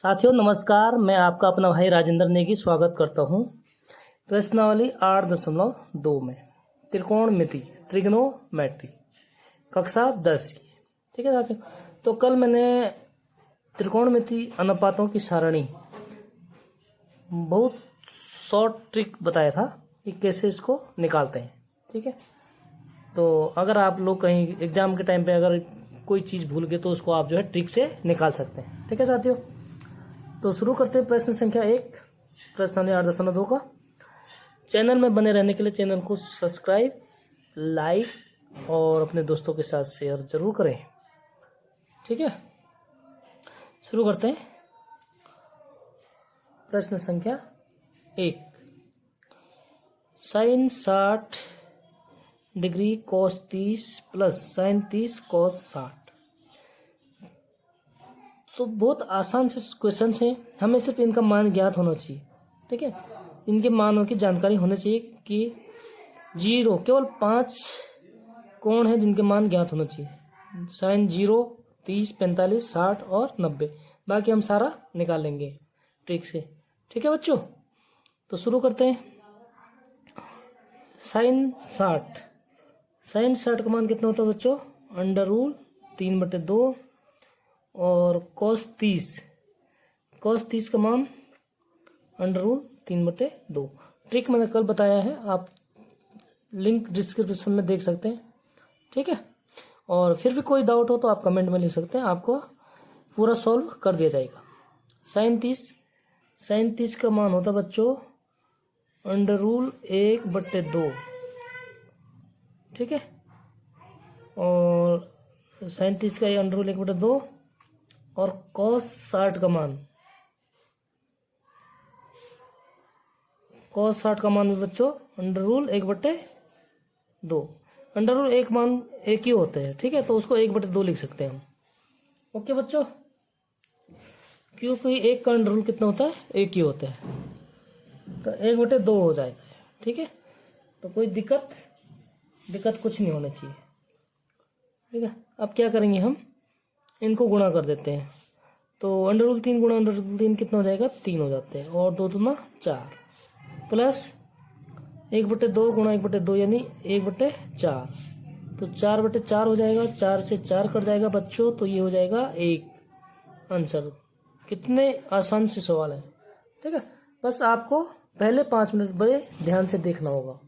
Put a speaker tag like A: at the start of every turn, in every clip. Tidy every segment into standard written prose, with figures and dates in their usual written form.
A: साथियों नमस्कार, मैं आपका अपना भाई राजेंद्र नेगी स्वागत करता हूं प्रश्नावली 8.2 में त्रिकोणमिति ट्रिग्नोमेट्री कक्षा 10 की। ठीक है साथियों, तो कल मैंने त्रिकोणमिति अनुपातों की सारणी बहुत शॉर्ट ट्रिक बताया था कि कैसे इसको निकालते हैं। ठीक है, तो अगर आप लोग कहीं एग्जाम के टाइम पे अगर कोई चीज़ भूल गए तो उसको आप जो है ट्रिक से निकाल सकते हैं। ठीक है साथियों, तो शुरू करते हैं प्रश्न संख्या 1 प्रश्नावली 8.2 का। चैनल में बने रहने के लिए चैनल को सब्सक्राइब, लाइक और अपने दोस्तों के साथ शेयर जरूर करें। ठीक है, शुरू करते हैं। प्रश्न संख्या 1, sine 60 degree cos 30 plus sine 30 cos 60। तो बहुत आसान से क्वेश्चन है, हमें सिर्फ इनका मान ज्ञात होना चाहिए। ठीक है, इनके मानों की जानकारी होनी चाहिए कि जीरो केवल 5 कोण है जिनके मान ज्ञात होना चाहिए। साइन 0, 30, 45, 60 और 90। बाकी हम सारा निकाल लेंगे ट्रिक से। ठीक है बच्चों, तो शुरू करते हैं। साइन 60 का मान कितना होता है बच्चों? अंडर रूल 3/2 और cos 30 का मान अंडर रूल 3/2। ट्रिक मैंने कल बताया है, आप लिंक डिस्क्रिप्शन में देख सकते हैं। ठीक है, और फिर भी कोई डाउट हो तो आप कमेंट में लिख सकते हैं, आपको पूरा सॉल्व कर दिया जाएगा। साइन 30 का मान होता है बच्चों अंडर रूल 1/2। ठीक है, और साइन 30 का अंडर रूल 1/2 और cos 60 का मान भी बच्चों अंडर रूल 1/2। अंडर रूल एक मान एक ही होते हैं। ठीक है, तो उसको 1/2 लिख सकते हैं हम। ओके बच्चों, क्योंकि एक का अंडर रूल कितना होता है? एक ही होता है, तो 1/2 हो जाता है। ठीक है, तो कोई दिक्कत कुछ नहीं होना चाहिए। ठीक है, अब क्या करेंगे, हम इनको गुणा कर देते हैं। तो अंडर रूल 3 गुणा अंडर रूल 3 कितना हो जाएगा? 3 हो जाते हैं, और 2 दूना 4 प्लस 1/2 गुणा 1/2 यानी 1/4। तो 4/4 हो जाएगा, 4 से 4 कट जाएगा बच्चों, तो ये हो जाएगा 1 आंसर। कितने आसान से सवाल है। ठीक है, बस आपको पहले 5 मिनट बड़े ध्यान से देखना होगा।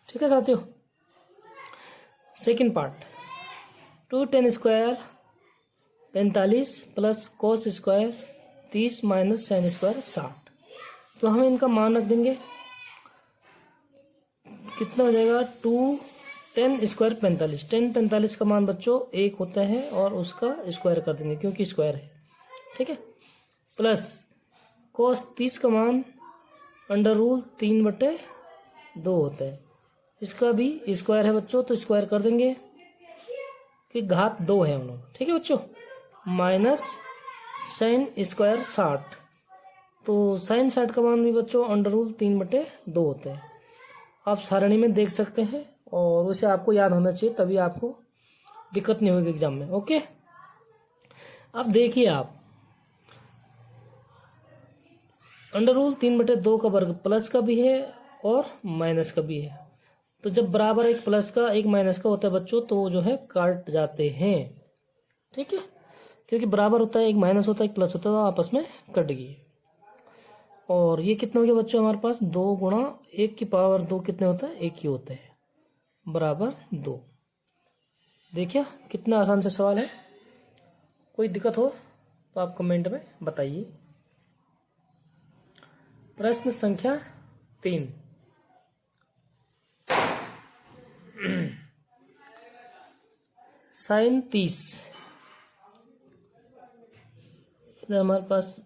A: ठीक है साथियों, second part 2 tan square 45 plus cos square 30 minus sine square 60। तो हम इनका मान रख देंगे, कितना हो जाएगा? 2 tan स्क्वायर 45। tan 45 का मान बच्चों 1 होता है और उसका स्क्वायर कर देंगे क्योंकि स्क्वायर है। ठीक है, प्लस कॉस 30 का मान अंडर रूल 3/2 होता है, इसका भी स्क्वायर है बच्चों, तो स्क्वायर कर देंगे कि घात 2 है हम लोग। ठीक है बच्चों, माइनस साइन स्क्वायर 60। तो साइन 60 का मान भी बच्चों अंडर रूल 3/2 होता है। आप सारणी में देख सकते हैं और उसे आपको याद होना चाहिए, तभी आपको दिक्कत नहीं होगी एग्जाम में। ओके, अब देखिए आप, अंडर रूल 3/2 का वर्ग प्लस का भी है और माइनस का भी है। तो जब बराबर एक प्लस का एक माइनस का होता है बच्चों, तो जो है काट जाते हैं। ठीक है, क्योंकि बराबर होता है, एक माइनस होता है एक प्लस होता है, तो आपस में कट गए। और ये कितना हो गया बच्चों हमारे पास? 2 गुणा 1 की पावर 2 कितने होता है? 1 ही होते हैं, बराबर 2। देखिए कितना आसान से सवाल है। कोई दिक्कत हो तो आप कमेंट में बताइए। प्रश्न संख्या 3, साइन 30। इधर हमारे पास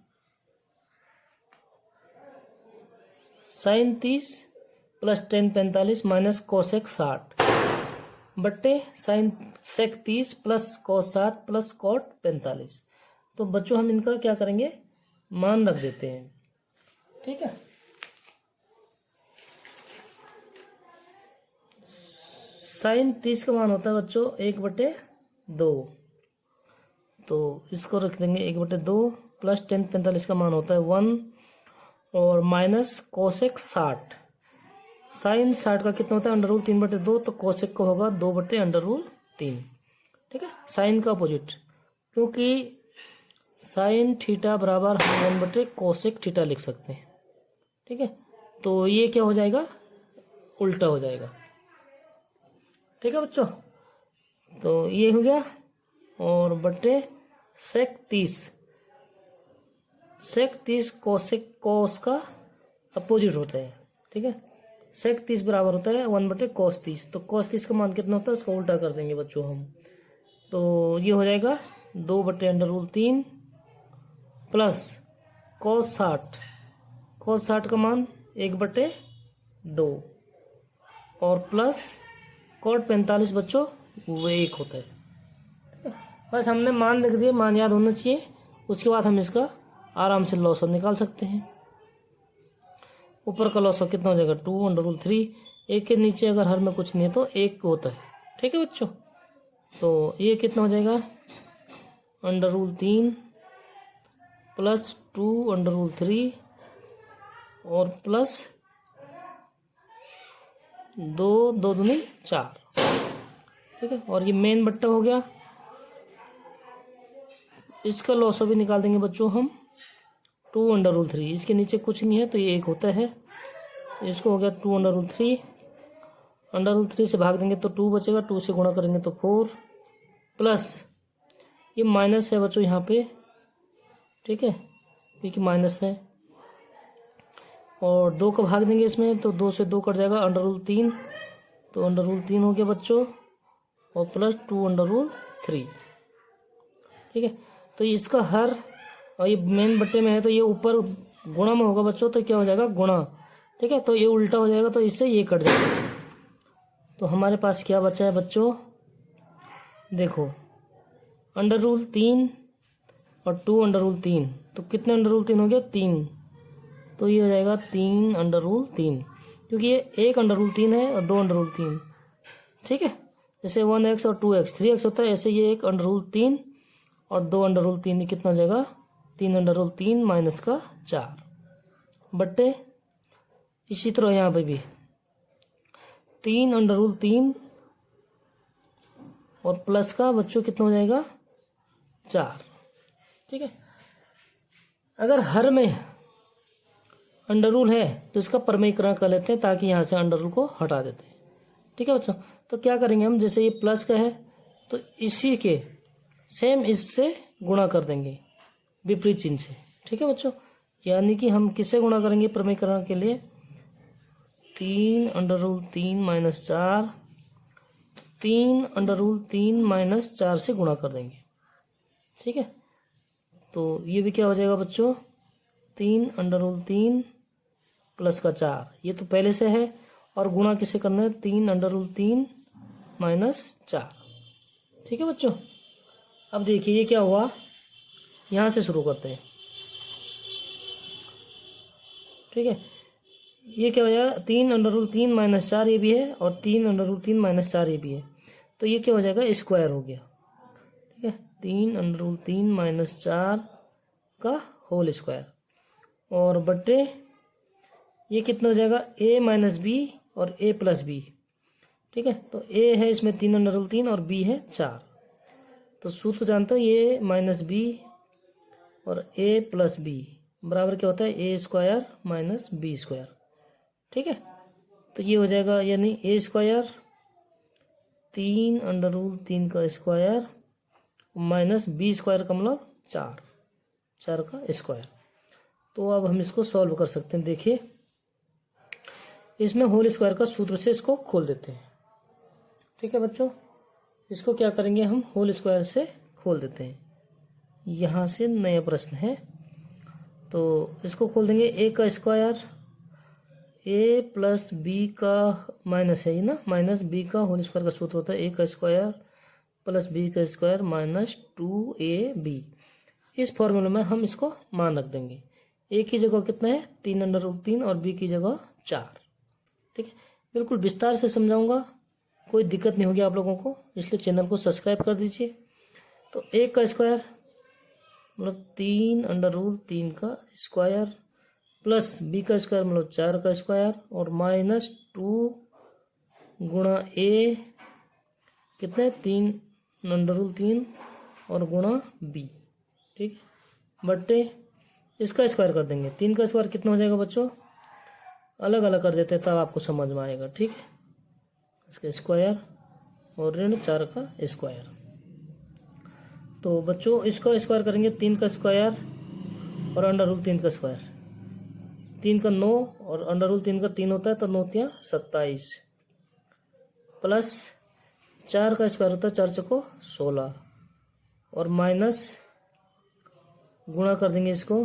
A: sine 30 plus tan 45 minus cosec 60 बट्टे sine sec 30 plus cos 60 plus cot 45। तो बच्चों हम इनका क्या करेंगे? मान रख देते हैं। ठीक है, साइन 30 का मान होता है बच्चों 1/2। तो इसको रख देंगे 1/2 प्लस टेन 45 का मान होता है 1 और माइनस कोसेक 60। साइन 60 का कितना होता है अंडर रूल 3/2, तो कोसेक का होगा 2/√3। ठीक है, साइन का अपोजिट, क्योंकि साइन थीटा बराबर हम 1/कोसेक थीटा लिख सकते हैं। ठीक है, तो ये क्या हो जाएगा, उल्टा हो जाएगा। ठीक है बच्चों, तो ये हो गया। और बटे सेक 30 कोस का अपोजिट होता है। ठीक है, सेक 30 बराबर होता है 1/cos 30। तो cos 30 का मान कितना होता है उसको उल्टा कर देंगे बच्चों हम, तो ये हो जाएगा 2/√3 प्लस cos 60 का मान 1/2 और प्लस cot 45 बच्चों वो 1 होता है। बस हमने मान लिख दिए, मान याद होना चाहिए। उसके बाद हम इसका आराम से लॉस निकाल सकते हैं। ऊपर का लॉस कितना हो जाएगा 2/3। 1 के नीचे अगर हर में कुछ नहीं है तो 1 होता है। ठीक है बच्चों, तो ये कितना हो जाएगा √3 प्लस 2/3 और प्लस 2 दूनी 4। ठीक है, और ये मेन बट्टा हो गया। इसका लॉस भी निकाल देंगे बच्चों हम 2/3। इसके नीचे कुछ नहीं है तो ये 1 होता है। इसको हो गया 2/3, √3 से भाग देंगे तो 2 बचेगा, 2 से गुणा करेंगे तो 4 प्लस ये माइनस है बच्चों यहाँ पे। ठीक है, क्योंकि माइनस है, और 2 का भाग देंगे इसमें तो 2 से 2 कट जाएगा, √3 तो √3 हो गया बच्चों, और प्लस 2/3। ठीक है, तो इसका हर, और ये मेन बट्टे में है तो ये ऊपर गुणा में होगा बच्चों, तो क्या हो जाएगा गुणा। ठीक है, तो ये उल्टा हो जाएगा तो इससे ये कट जाएगा। तो हमारे पास क्या बचा है बच्चों, देखो √3 और 2/3, तो कितने √3 हो गया 3, तो ये हो जाएगा 3/3, क्योंकि ये 1/3 है और 2/3। ठीक है, जैसे 1x और 2x 3x होता है, ऐसे ये 1/3 और 2/3 कितना हो जाएगा 3/3 माइनस का 4 बट्टे, इसी तरह यहाँ पे भी 3/3 और प्लस का बच्चों कितना हो जाएगा 4। ठीक है, अगर हर में अंडर रूल है तो इसका परमीकरण कर लेते हैं, ताकि यहाँ से अंडर रूल को हटा देते हैं। ठीक है बच्चों, तो क्या करेंगे हम, जैसे ये प्लस का है तो इसी के सेम इससे गुणा कर देंगे विपरीत चिन्ह से। ठीक है बच्चों, यानी कि हम किससे गुणा करेंगे प्रमेयकरण के लिए, 3/3 माइनस 4, 3/3 माइनस 4 से गुणा कर देंगे। ठीक है, तो ये भी क्या हो जाएगा बच्चों 3/3 प्लस का 4, ये तो पहले से है, और गुणा किसे करना है 3/3 माइनस 4। ठीक है बच्चों, अब देखिए ये क्या हुआ, यहाँ से शुरू करते हैं। ठीक है, ये क्या हो जाएगा 3/3 माइनस 4 ये भी है, और 3/3 माइनस 4 ये भी है, तो ये क्या हो जाएगा स्क्वायर हो गया। ठीक है, 3/3 माइनस 4 का होल स्क्वायर, और बट्टे ये कितना हो जाएगा a माइनस बी और a प्लस बी। ठीक है, तो a है इसमें 3/3 और b है 4, तो सूत्र जानते हो ये माइनस बी और a प्लस बी बराबर क्या होता है a square minus b square. ठीक है, तो ये हो जाएगा यानी a स्क्वायर 3/3 का स्क्वायर माइनस बी स्क्वायर का मतलब 4 का स्क्वायर। तो अब हम इसको सॉल्व कर सकते हैं। देखिए इसमें होल स्क्वायर का सूत्र से इसको खोल देते हैं। ठीक है बच्चों, इसको क्या करेंगे हम होल स्क्वायर से खोल देते हैं। यहाँ से नया प्रश्न है, तो इसको खोल देंगे a का स्क्वायर, a प्लस बी का माइनस है ये ना, माइनस बी का होल स्क्वायर का सूत्र होता है a का स्क्वायर प्लस बी का स्क्वायर माइनस 2ab। इस फॉर्मूले में हम इसको मान रख देंगे। a की जगह कितना है 3/3 और b की जगह 4। ठीक है, बिल्कुल विस्तार से समझाऊंगा, कोई दिक्कत नहीं होगी आप लोगों को, इसलिए चैनल को सब्सक्राइब कर दीजिए। तो a का स्क्वायर मतलब 3√3 का स्क्वायर प्लस b का स्क्वायर मतलब 4 का स्क्वायर और -2 गुणा a कितने 3√3 और गुणा b, ठीक है, बट्टे इसका स्क्वायर कर देंगे। 3 का स्क्वायर कितना हो जाएगा बच्चों, अलग अलग कर देते हैं तब आपको समझ में आएगा, ठीक है। इसका स्क्वायर और ऋण 4 का स्क्वायर। तो बच्चों इसका स्क्वायर करेंगे 3 का स्क्वायर और √3 का स्क्वायर, 3 का 9 और √3 का 3 होता है तो 9 तिया 27 प्लस 4 का स्क्वायर होता है 4 चौको 16 और माइनस गुणा कर देंगे इसको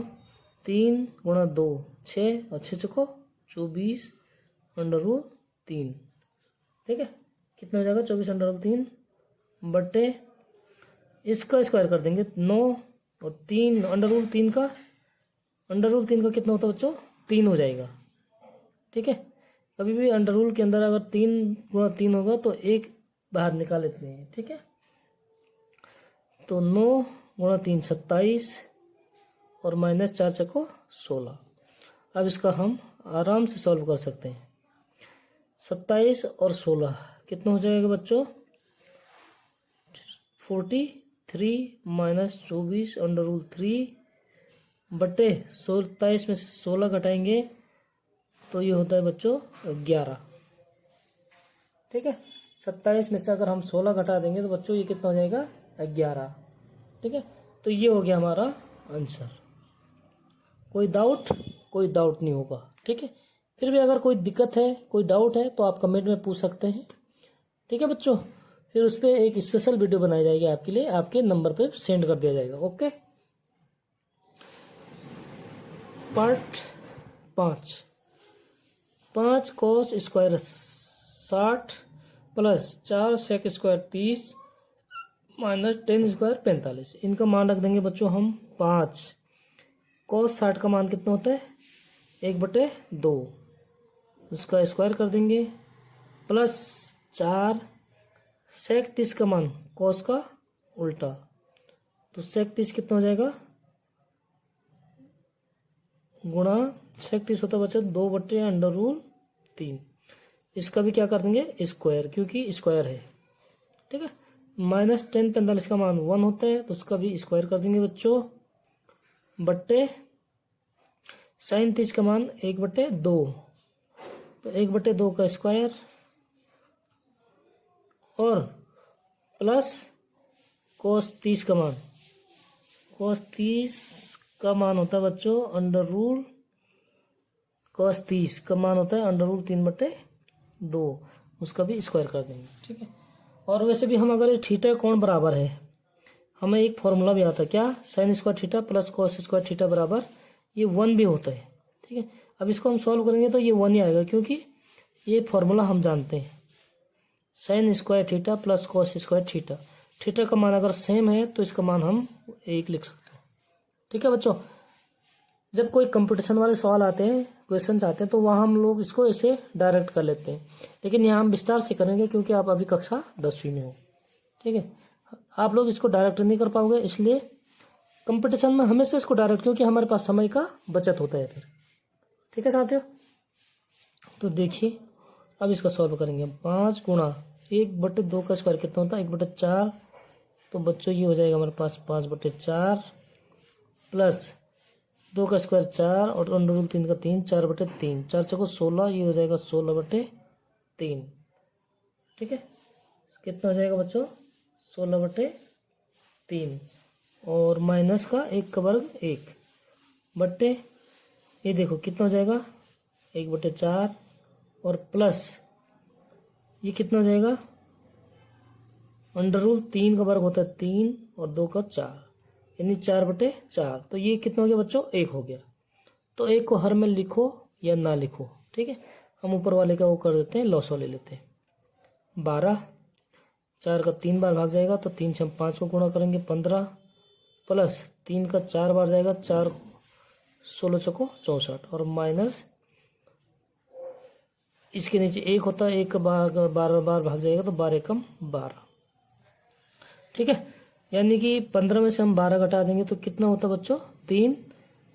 A: 3 गुणा 2 6 और 6 चौको 24 √3, ठीक है। कितना हो जाएगा 24 √3 बट्टे इसका स्क्वायर कर देंगे 9 और 3 √3 का कितना होता है बच्चों 3 हो जाएगा, ठीक है। कभी भी अंडर रूल के अंदर अगर 3 गुणा 3 होगा तो 1 बाहर निकाल लेते हैं, ठीक है। तो 9 गुणा 3 27 और माइनस 4 चको 16। अब इसका हम आराम से सॉल्व कर सकते हैं। 27 और 16 कितना हो जाएगा बच्चों 43 माइनस 24 √3 बटे 27 में से 16 घटाएंगे तो ये होता है बच्चों 11, ठीक है। 27 में से अगर हम 16 घटा देंगे तो बच्चों ये कितना हो जाएगा 11, ठीक है। तो ये हो गया हमारा आंसर। कोई डाउट नहीं होगा, ठीक है। फिर भी अगर कोई दिक्कत है कोई डाउट है तो आप कमेंट में पूछ सकते हैं, ठीक है बच्चों। फिर उस पर एक स्पेशल वीडियो बनाई जाएगी आपके लिए, आपके नंबर पे सेंड कर दिया जाएगा। Okay. Part 5 cos square 60 plus 4 sec square 30 minus 10 square 45। इनका मान रख देंगे बच्चों हम 5। cos 60 का मान कितना होता है 1/2, उसका स्क्वायर कर देंगे प्लस 4 sec 30 का मान cos का उल्टा, तो sec 30 कितना हो जाएगा गुणा sec 30 होता बच्चा 2/√3। इसका भी क्या कर देंगे स्क्वायर क्योंकि स्क्वायर है, ठीक है। माइनस 10 45 का मान 1 होता है तो उसका भी स्क्वायर कर देंगे बच्चों बट्टे sin 30 का मान 1/2, तो 1/2 का स्क्वायर और प्लस cos 30 का मान, cos 30 का मान होता है बच्चों cos 30 का मान होता है √3/2, उसका भी स्क्वायर कर देंगे, ठीक है। और वैसे भी हम अगर थीटा कोण बराबर है, हमें एक फॉर्मूला भी आता है क्या sin square theta plus cos square theta बराबर ये 1 भी होता है, ठीक है। अब इसको हम सॉल्व करेंगे तो ये 1 ही आएगा क्योंकि ये फॉर्मूला हम जानते हैं sin square theta plus cos square theta. Theta का मान अगर सेम है तो इसका मान हम 1 लिख सकते हैं, ठीक है बच्चों। जब कोई कंपटीशन वाले सवाल आते हैं क्वेश्चंस आते हैं तो वहाँ हम लोग इसको ऐसे डायरेक्ट कर लेते हैं, लेकिन यहाँ हम विस्तार से करेंगे क्योंकि आप अभी कक्षा 10वीं में हो, ठीक है। आप लोग इसको डायरेक्ट नहीं कर पाओगे, इसलिए कंपटीशन में हमेशा इसको डायरेक्ट, क्योंकि हमारे पास समय का बचत होता है फिर, ठीक है साथियों। तो देखिए अब इसका सॉल्व करेंगे। 5 गुणा 1/2 का स्क्वायर कितना होता है 1/4, तो बच्चों ये हो जाएगा हमारे पास 5/4 प्लस 2 का स्क्वायर 4 और √3 का 3 4/3, 4 चौको 16, ये हो जाएगा 16/3, ठीक है। कितना हो जाएगा बच्चों 16/3 और माइनस का 1 का वर्ग 1 बट्टे ये देखो कितना हो जाएगा 1/4 और प्लस ये कितना हो जाएगा √3 का वर्ग होता है 3 और 2 का 4 यानी 4/4, तो ये कितना हो गया बच्चों 1 हो गया। तो 1 को हर में लिखो या ना लिखो, ठीक है। हम ऊपर वाले का वो कर देते हैं लॉस ले लेते हैं। 12 4 का 3 बार भाग जाएगा तो 3 से हम 5 को गुणा करेंगे 15 प्लस 3 का 4 बार जाएगा 4 16 चौको 64 और माइनस इसके नीचे 1 होता है 1 का 12 बार भाग जाएगा तो 12 कम 12, ठीक है। यानी कि 15 में से हम 12 घटा देंगे तो कितना होता है बच्चों 3,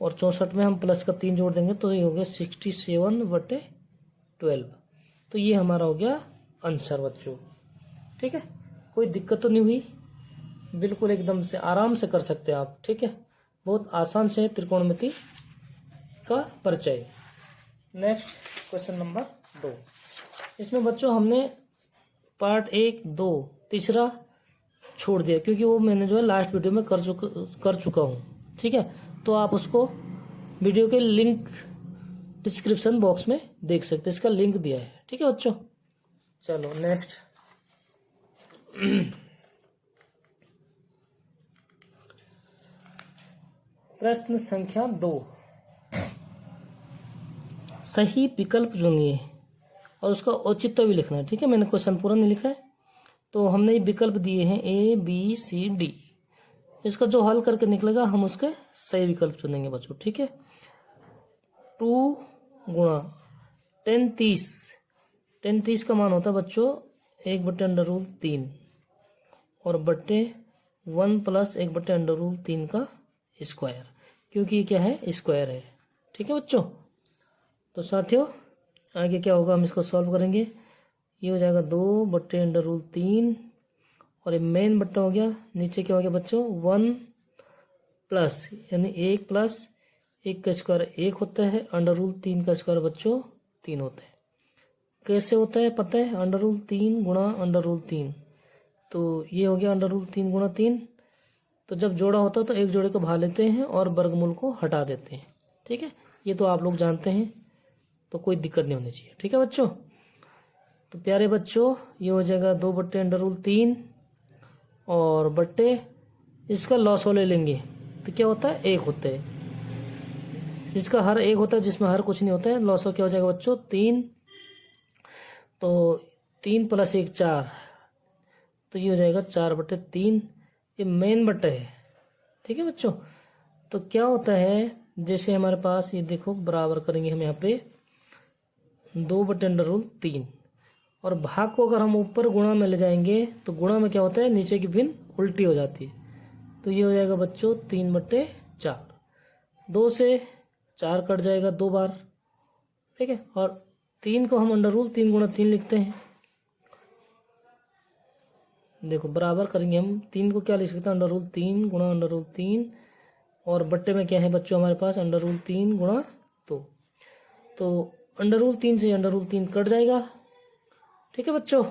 A: और 64 में हम प्लस का 3 जोड़ देंगे तो ये हो गया 67/12। तो ये हमारा हो गया आंसर बच्चों। ठीक है, कोई दिक्कत तो नहीं हुई, बिल्कुल एकदम से आराम से कर सकते हैं आप। ठीक है, बहुत आसान से है त्रिकोणमिति का परिचय। Next question number 2। इसमें बच्चों हमने पार्ट 1, 2 तीसरा छोड़ दिया क्योंकि वो मैंने जो है लास्ट वीडियो में कर चुका हूँ। ठीक है, तो आप उसको वीडियो के लिंक डिस्क्रिप्शन बॉक्स में देख सकते हैं, इसका लिंक दिया है। ठीक है बच्चों, चलो नेक्स्ट। प्रश्न संख्या 2, सही विकल्प चुनिए और उसका औचित्य भी लिखना है। ठीक है, मैंने क्वेश्चन पूरा नहीं लिखा है, तो हमने विकल्प दिए हैं A, B, C, D। इसका जो हल करके निकलेगा हम उसके सही विकल्प चुनेंगे बच्चों। ठीक है, 2 गुणा 10 30, 10 30 का मान होता है बच्चों 1/√3 और बट्टे 1 + 1/√3 का स्क्वायर, क्योंकि ये क्या है स्क्वायर है। ठीक है बच्चों, तो साथियों आगे क्या होगा हम इसको सॉल्व करेंगे। ये हो जाएगा 2/√3 और ये मेन बट्टा हो गया, नीचे क्या हो गया बच्चों 1 प्लस यानी 1 + 1 का स्क्वायर 1 होता है, √3 का स्क्वायर बच्चों 3 होता है। कैसे होता है पता है, √3 गुणा √3, तो ये हो गया √3 गुणा 3। तो जब जोड़ा होता है तो एक जोड़े को भा लेते हैं और वर्गमूल को हटा देते हैं। ठीक है, ये तो आप लोग जानते हैं, तो कोई दिक्कत नहीं होनी चाहिए। ठीक है बच्चों, तो प्यारे बच्चों ये हो जाएगा 2/√3 और बट्टे इसका लॉसो ले लेंगे तो क्या होता है 1 होता है, इसका हर 1 होता है जिसमें हर कुछ नहीं होता है। लॉसो क्या हो जाएगा बच्चों 3, तो 3 + 1 4, तो ये हो जाएगा 4/3। ये मेन बट्टा है। ठीक है बच्चों, तो क्या होता है जैसे हमारे पास ये देखो बराबर करेंगे हम यहाँ पे 2/√3 और भाग को अगर हम ऊपर गुणा में ले जाएंगे तो गुणा में क्या होता है नीचे की भिन्न उल्टी हो जाती है। तो ये हो जाएगा बच्चों 3/4, 2 से 4 कट जाएगा 2 बार। ठीक है, और 3 को हम √3 गुणा 3 लिखते हैं। देखो बराबर करेंगे हम 3 को क्या लिख सकते हैं √3 गुणा √3 और बट्टे में क्या है बच्चों हमारे पास √3 गुणा 2, तो √3 से √3 कट जाएगा। ठीक है बच्चों,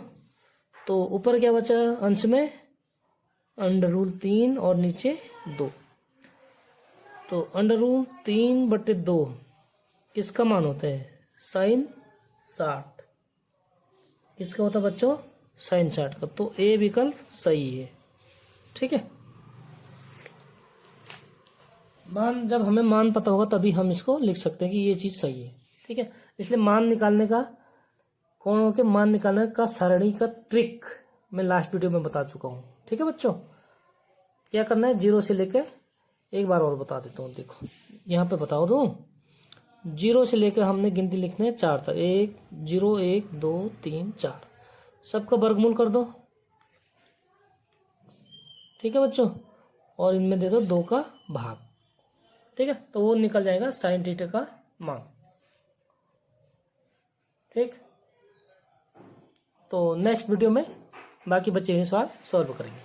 A: तो ऊपर क्या बचा अंश में √3 और नीचे 2, तो √3/2 किसका मान होता है sin 60, किसका होता है बच्चों sin 60 का, तो ए विकल्प सही है। ठीक है, मान जब हमें मान पता होगा तभी हम इसको लिख सकते हैं कि ये चीज सही है। ठीक है, इसलिए मान निकालने का कोणों के मान निकालने का सरणी का ट्रिक मैं लास्ट वीडियो में बता चुका हूँ। ठीक है बच्चों, क्या करना है 0 से लेकर एक बार और बता देता हूँ। देखो यहाँ पे बताओ दो, 0 से लेकर हमने गिनती लिखना है 4 तक, 1 0 1 2 3 4, सबका वर्गमूल कर दो। ठीक है बच्चों, और इनमें दे दो 2 का भाग। ठीक है, तो वो निकल जाएगा sin थीटा का मान। ठीक, तो नेक्स्ट वीडियो में बाकी बचे हुए सवाल सॉल्व करेंगे।